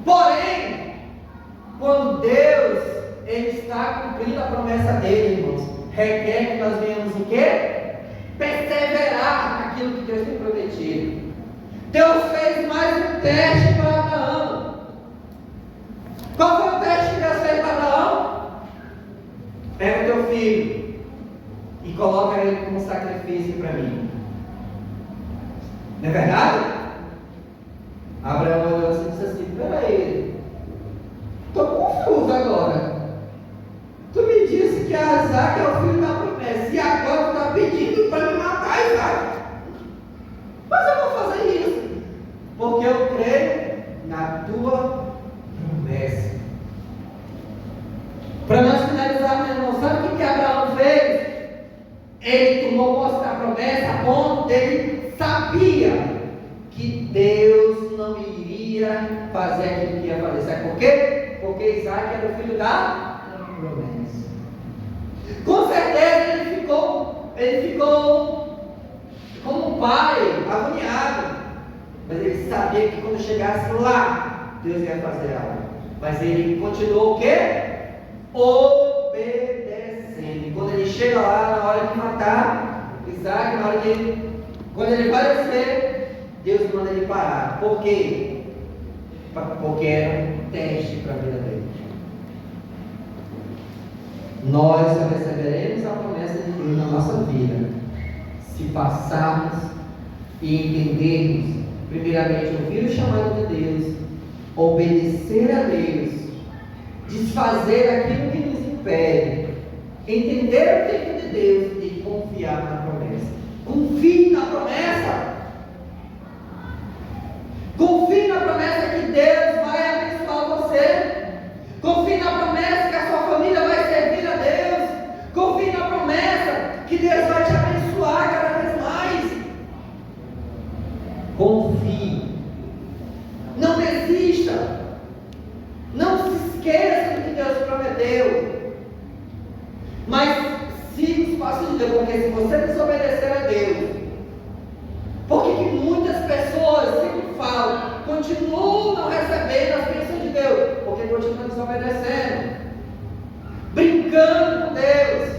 Porém, quando Deus ele está cumprindo a promessa dele, irmãos, requer que nós venhamos o quê? Perseverar naquilo que Deus tem prometido. Deus fez mais um teste para Abraão. Qual foi o teste que Deus fez para Abraão? Pega o teu filho e coloca ele como sacrifício para mim. Não é verdade? Abraão olhou assim e disse assim, peraí, estou confuso agora. Tu me disse que Isaac é o filho da promessa e agora tu está pedindo para me matar Isaac. Mas eu vou fazer isso porque eu creio na tua promessa. Para nós finalizarmos, meu irmão, sabe o que Abraão fez? Ele tomou posse da promessa a ponto dele sabia que Deus não iria fazer aquilo que ia fazer. Sabe por quê? Porque Isaac era o filho da promessa. Com certeza ele ficou como um pai, agoniado. Mas ele sabia que quando chegasse lá, Deus ia fazer algo. Mas ele continuou o quê? Obedecendo. E quando ele chega lá, na hora de matar Isaac, quando ele vai descer, Deus manda ele parar. Por quê? Porque era um teste para a vida dele. Nós só receberemos a promessa de Deus na nossa vida se passarmos e entendermos, primeiramente, ouvir o chamado de Deus, obedecer a Deus, desfazer aquilo que nos impede, entender o tempo de Deus e confiar na promessa. Confie na promessa. Confie na promessa que Deus vai abençoar você. Confie na promessa que a sua família vai servir a Deus. Confie na promessa que Deus vai te abençoar cada vez mais. Confie. Não desista. Não se esqueça do que que Deus prometeu. Mas siga os passos de Deus, porque se você desobedecer a Deus, por que muitas pessoas sempre falam, continuam não recebendo as bênçãos de Deus? Porque continuam desobedecendo, brincando com Deus.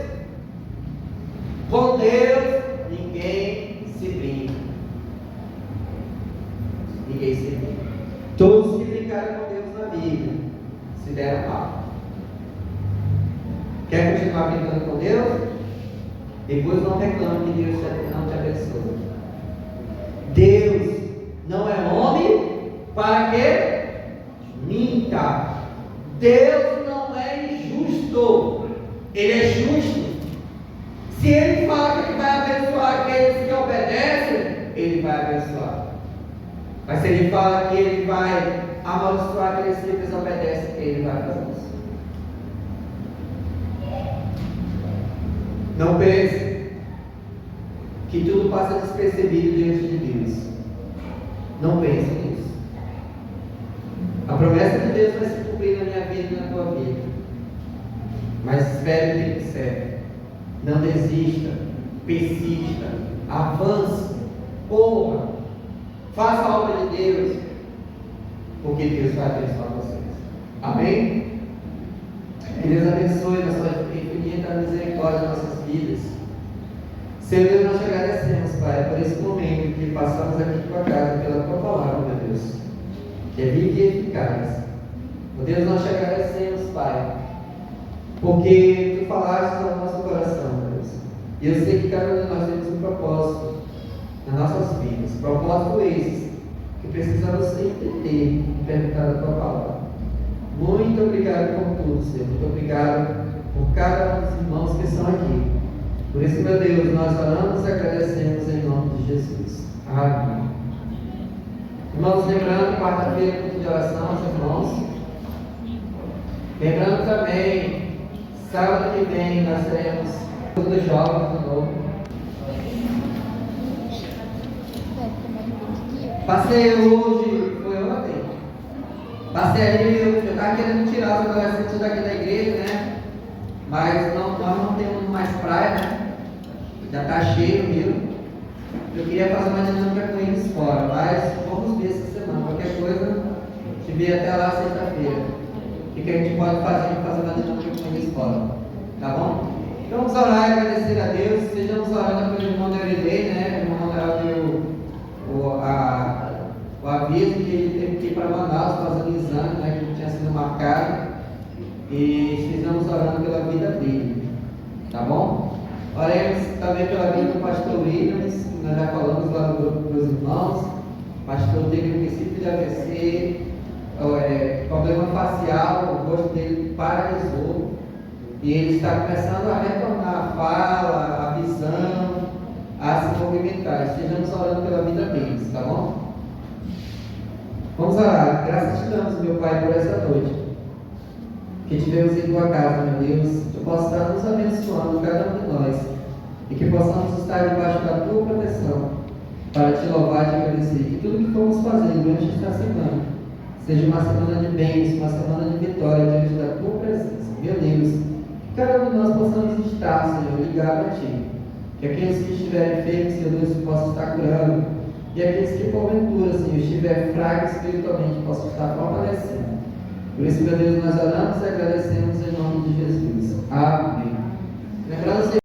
Com Deus, ninguém se brinca. Ninguém se brinca. Todos que brincaram com Deus na Bíblia se deram mal. Quer continuar brincando com Deus? Depois não reclame que Deus não te abençoe. Deus não é homem para que minta. Deus não é injusto. Ele é justo. Se Ele fala que Ele vai abençoar aqueles que obedecem, Ele vai abençoar. Mas se Ele fala que Ele vai amaldiçoar aqueles que desobedecem, Ele vai fazer isso. Não pense que tudo passa despercebido diante de Deus. Não pense nisso. A promessa de Deus vai se cumprir na minha vida e na tua vida. Mas espere o tempo certo. Não desista. Persista. Avance. Corra. Faça a obra de Deus. Porque Deus vai abençoar vocês. Amém? Que Deus abençoe na sua infinita misericórdia nas nossas vidas. Senhor Deus, nós te agradecemos, Pai, por esse momento que passamos aqui em tua casa, pela tua palavra, meu Deus, que é viva e eficaz. Meu Deus, nós te agradecemos, Pai, porque tu falaste no nosso coração, meu Deus. E eu sei que cada um de nós temos um propósito nas nossas vidas, propósito esses que precisamos entender e perguntar a tua palavra. Muito obrigado por tudo, Senhor. Muito obrigado por cada um dos irmãos que estão aqui. Por isso, meu Deus, nós oramos e agradecemos em nome de Jesus. Amém. Irmãos, lembrando, quarta-feira, culto de oração aos irmãos. Lembrando também, sábado que vem nós teremos culto dos jovens de novo. Passei hoje, foi ontem. Passei ali, eu estava querendo tirar os adolescentes daqui da igreja, né? Mas nós não temos mais praia, né? Já está cheio, viu? Eu queria fazer uma dinâmica com eles fora, mas vamos ver essa semana. Qualquer coisa, te vê até lá sexta-feira. O que a gente pode fazer para fazer uma dinâmica com eles fora? Tá bom? Então vamos orar e agradecer a Deus. Estejamos orando pelo irmão Derilei, né? O irmão deu o aviso que ele teve que ir para Manaus fazer um exame, né? Que tinha sido marcado. E estejamos orando pela vida dele. Tá bom? Oremos também pela vida do pastor Williams, que nós já falamos lá no grupo dos irmãos. O pastor teve um princípio de AVC, problema facial, o rosto dele paralisou. E ele está começando a retornar a fala, a visão, a se movimentar. Estejamos orando pela vida deles, tá bom? Vamos orar. Graças te damos, meu Pai, por essa noite. Que tivemos em tua casa, meu Deus, que possa estar nos abençoando, cada um de nós, e que possamos estar debaixo da tua proteção, para te louvar e te agradecer. Que tudo que formos fazer durante esta semana seja uma semana de bênçãos, uma semana de vitória diante da tua presença. Meu Deus, que cada um de nós possamos estar, Senhor, ligado a ti. Que aqueles que estiverem enfermos, Senhor Deus, possam estar curando, e aqueles que porventura, Senhor, estiverem fracos espiritualmente, possam estar fortalecendo. Por isso, meu Deus, nós oramos e agradecemos em nome de Jesus. Amém. Lembrando